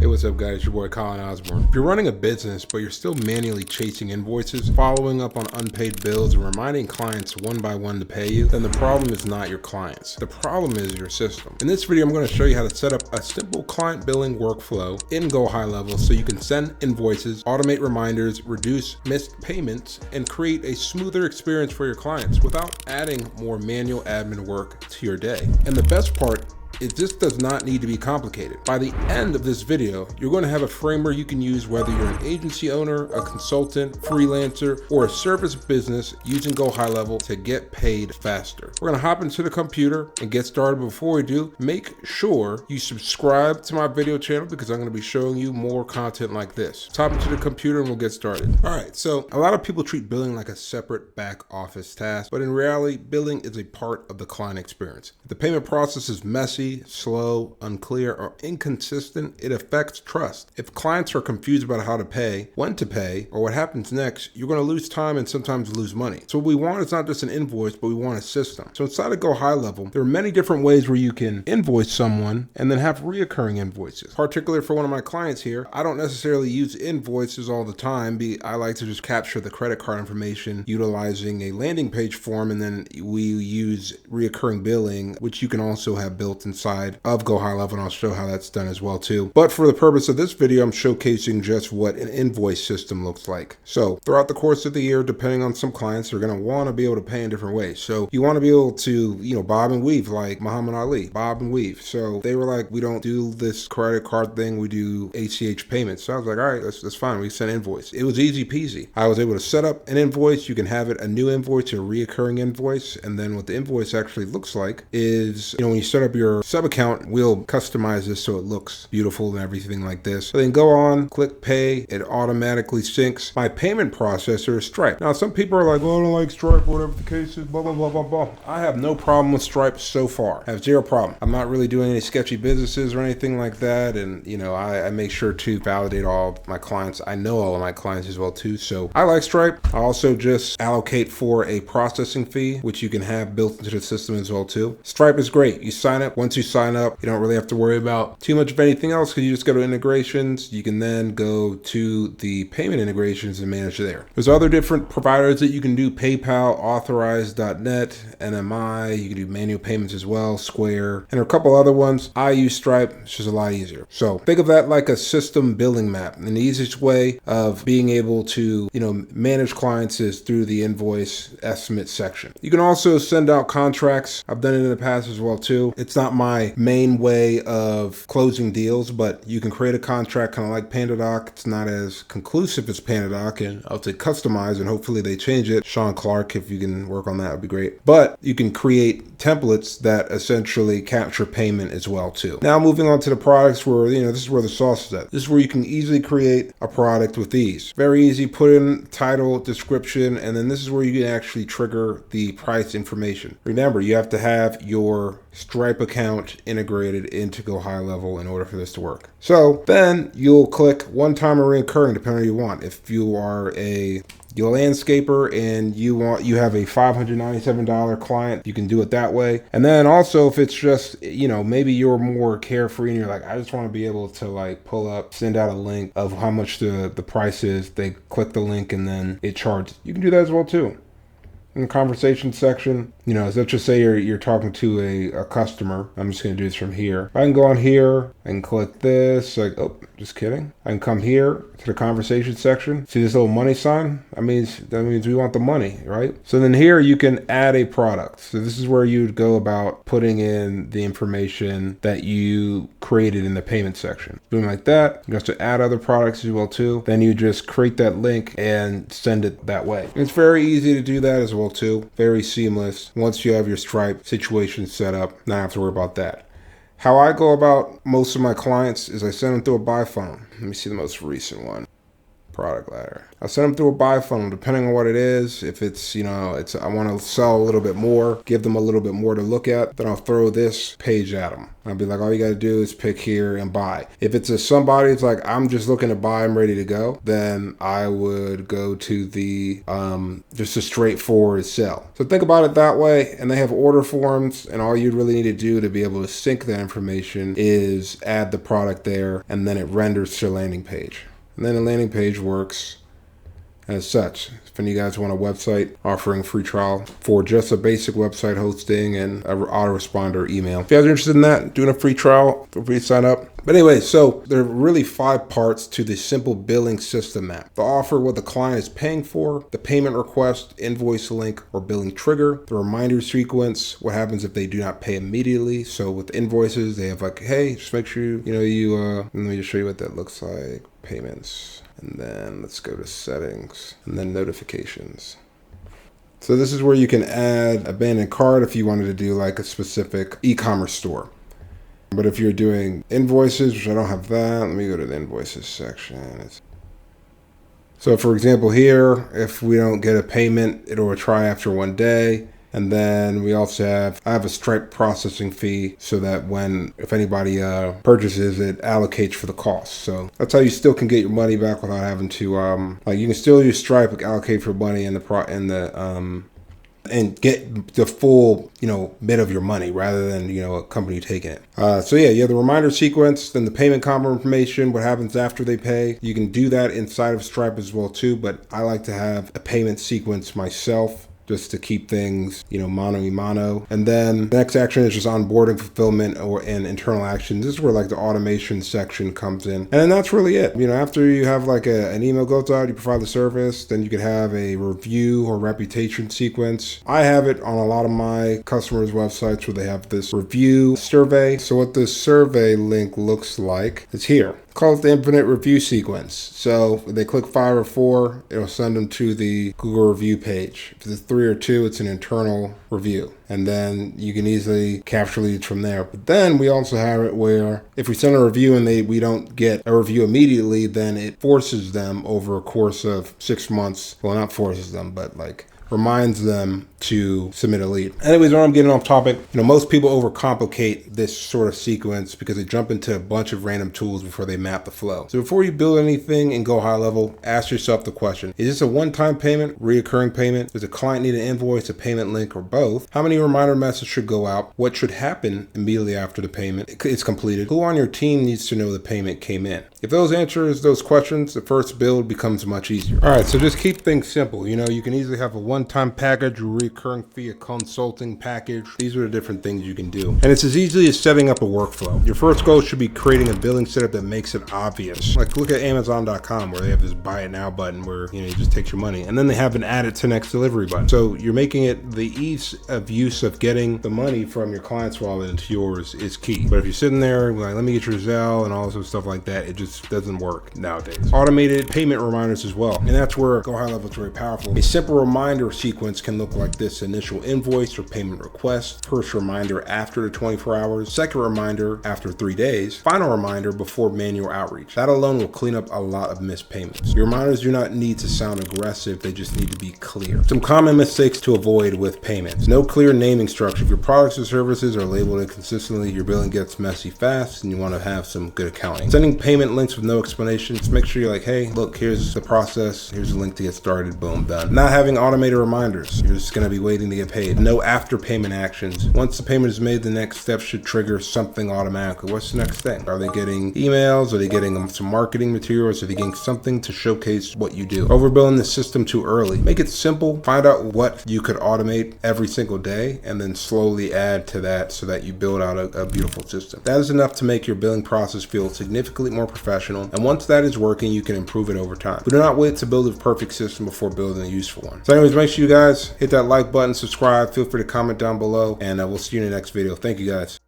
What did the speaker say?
Hey, what's up guys, your boy Colin Osborne. If you're running a business but you're still manually chasing invoices, following up on unpaid bills, and reminding clients one by one to pay you, then the problem is not your clients. The problem is your system. In this video, I'm going to show you how to set up a simple client billing workflow in GoHighLevel so you can send invoices, automate reminders, reduce missed payments, and create a smoother experience for your clients without adding more manual admin work to your day. And the best part, it just does not need to be complicated. By the end of this video, you're going to have a framework you can use whether you're an agency owner, a consultant, freelancer, or a service business using GoHighLevel to get paid faster. We're going to hop into the computer and get started. Before we do, make sure you subscribe to my video channel because I'm going to be showing you more content like this. Let's hop into the computer and we'll get started. All right, so a lot of people treat billing like a separate back office task, but in reality, billing is a part of the client experience. If the payment process is messy, slow, unclear, or inconsistent, it affects trust. If clients are confused about how to pay, when to pay, or what happens next, you're going to lose time and sometimes lose money. So what we want is not just an invoice, but we want a system. So inside of GoHighLevel, there are many different ways where you can invoice someone and then have reoccurring invoices. Particularly for one of my clients here, I don't necessarily use invoices all the time. I like to just capture the credit card information utilizing a landing page form, and then we use reoccurring billing, which you can also have built inside of GoHighLevel, and I'll show how that's done as well too. But for the purpose of this video, I'm showcasing just what an invoice system looks like. So throughout the course of the year, depending on some clients, they're going to want to be able to pay in different ways. So you want to be able to, bob and weave like Muhammad Ali, bob and weave. So they were like, we don't do this credit card thing, we do ACH payments. So I was like, all right, that's fine. We send invoice. It was easy peasy. I was able to set up an invoice. You can have it a new invoice or a reoccurring invoice. And then what the invoice actually looks like is, when you set up your sub account, we'll customize this so it looks beautiful and everything like this. So then go on, click pay, it automatically syncs. My payment processor is Stripe. Now some people are like, well, I don't like Stripe, whatever the case is, blah, blah, blah, blah, blah. I have no problem with Stripe so far. I have zero problem. I'm not really doing any sketchy businesses or anything like that. And I make sure to validate all of my clients. I know all of my clients as well too. So I like Stripe. I also just allocate for a processing fee, which you can have built into the system as well too. Stripe is great. You sign up. Once you sign up, you don't really have to worry about too much of anything else because you just go to integrations. You can then go to the payment integrations and manage there. There's other different providers that you can do: PayPal, Authorize.net, NMI. You can do manual payments as well, Square, and a couple other ones. I use Stripe. It's just a lot easier. So think of that like a system billing map. And the easiest way of being able to, manage clients is through the invoice estimate section. You can also send out contracts. I've done it in the past as well too. It's not my main way of closing deals, but you can create a contract kind of like PandaDoc. It's not as conclusive as PandaDoc, and I'll say customize, and hopefully they change it. Sean Clark, if you can work on that, would be great. But you can create templates that essentially capture payment as well too. Now moving on to the products where, this is where the sauce is at. This is where you can easily create a product with ease. Very easy, put in title, description, and then this is where you can actually trigger the price information. Remember, you have to have your Stripe account integrated into GoHighLevel in order for this to work. So then you'll click one time or recurring, depending on what you want. If you are a landscaper and you have a $597 client, you can do it that way. And then also if it's just, maybe you're more carefree and you're like, I just want to be able to pull up, send out a link of how much the price is. They click the link and then it charges. You can do that as well too. In the conversation section, let's just say you're talking to a customer. I'm just going to do this from here. I can go on here and click this. Just kidding. I can come here to the conversation section. See this little money sign? That means we want the money, right? So then here you can add a product. So this is where you'd go about putting in the information that you created in the payment section. Doing like that. You have to add other products as well too. Then you just create that link and send it that way. It's very easy to do that as well too. Very seamless. Once you have your Stripe situation set up, not have to worry about that. How I go about most of my clients is I send them through a buy funnel. Let me see the most recent one. product ladder. I send them through a buy funnel, depending on what it is. If it's, I want to sell a little bit more, give them a little bit more to look at, then I'll throw this page at them. I'll be like, all you got to do is pick here and buy. If it's somebody that's like, I'm just looking to buy, I'm ready to go, then I would go to the, just a straightforward sell. So think about it that way. And they have order forms, and all you'd really need to do to be able to sync that information is add the product there, and then it renders to a landing page. And then the landing page works as such. If any of you guys want a website offering free trial for just a basic website hosting and an autoresponder email. If you guys are interested in that, doing a free trial, feel free to sign up. But anyway, so there are really 5 parts to the simple billing system map. The offer, what the client is paying for, the payment request, invoice link, or billing trigger, the reminder sequence, what happens if they do not pay immediately. So with invoices, they have like, hey, just make sure, let me just show you what that looks like. Payments. And then let's go to settings and then notifications. So this is where you can add abandoned cart if you wanted to do like a specific e-commerce store. But if you're doing invoices, which I don't have that, let me go to the invoices section. So for example here, if we don't get a payment, it'll try after 1 day. And then we also I have a Stripe processing fee so that if anybody purchases, it allocates for the cost. So that's how you still can get your money back without having to, you can still use Stripe, allocate for money and get the full, bit of your money rather than, a company taking it. So yeah, you have the reminder sequence, then the payment confirmation, what happens after they pay. You can do that inside of Stripe as well too, but I like to have a payment sequence myself, just to keep things, mano a mano. And then the next action is just onboarding, fulfillment, and internal actions. This is where like the automation section comes in. And then that's really it. After you have like an email goes out, you provide the service, then you could have a review or reputation sequence. I have it on a lot of my customers' websites where they have this review survey. So what this survey link looks like is here. Call it the infinite review sequence. So if they click 5 or 4, it'll send them to the Google review page. If it's 3 or 2, it's an internal review. And then you can easily capture leads from there. But then we also have it where if we send a review and we don't get a review immediately, then it forces them over a course of 6 months. Well, not forces them, but reminds them to submit a lead. Anyways, when I'm getting off topic, most people overcomplicate this sort of sequence because they jump into a bunch of random tools before they map the flow. So before you build anything in GoHighLevel, ask yourself the question, is this a one-time payment, reoccurring payment? Does the client need an invoice, a payment link, or both? How many reminder messages should go out? What should happen immediately after the payment is completed? Who on your team needs to know the payment came in? If those answers those questions, the first build becomes much easier. All right, so just keep things simple. You can easily have a one-time package, a recurring fee, a consulting package. These are the different things you can do. And it's as easy as setting up a workflow. Your first goal should be creating a billing setup that makes it obvious. Like look at Amazon.com where they have this buy it now button where it just takes your money. And then they have an add it to next delivery button. So you're making it the ease of use of getting the money from your client's wallet into yours is key. But if you're sitting there like, let me get your Zelle and all this stuff like that, it just doesn't work nowadays. Automated payment reminders as well. And that's where GoHighLevel is very powerful. A simple reminder sequence can look like this: initial invoice or payment request, first reminder after the 24 hours, second reminder after 3 days, final reminder before manual outreach. That alone will clean up a lot of missed payments. Your reminders do not need to sound aggressive, they just need to be clear. Some common mistakes to avoid with payments: no clear naming structure. If your products or services are labeled inconsistently, your billing gets messy fast and you want to have some good accounting. Sending payment links with no explanation. Just make sure you're like, hey, look, here's the process, here's a link to get started, boom, done. Not having automated reminders. You're just going to be waiting to get paid. No after payment actions. Once the payment is made, the next step should trigger something automatically. What's the next thing? Are they getting emails? Are they getting some marketing materials? Are they getting something to showcase what you do? Overbuilding the system too early. Make it simple. Find out what you could automate every single day and then slowly add to that so that you build out a beautiful system. That is enough to make your billing process feel significantly more professional. And once that is working, you can improve it over time. But do not wait to build a perfect system before building a useful one. So anyways, make sure you guys hit that like button, subscribe, feel free to comment down below, and we'll see you in the next video. Thank you guys.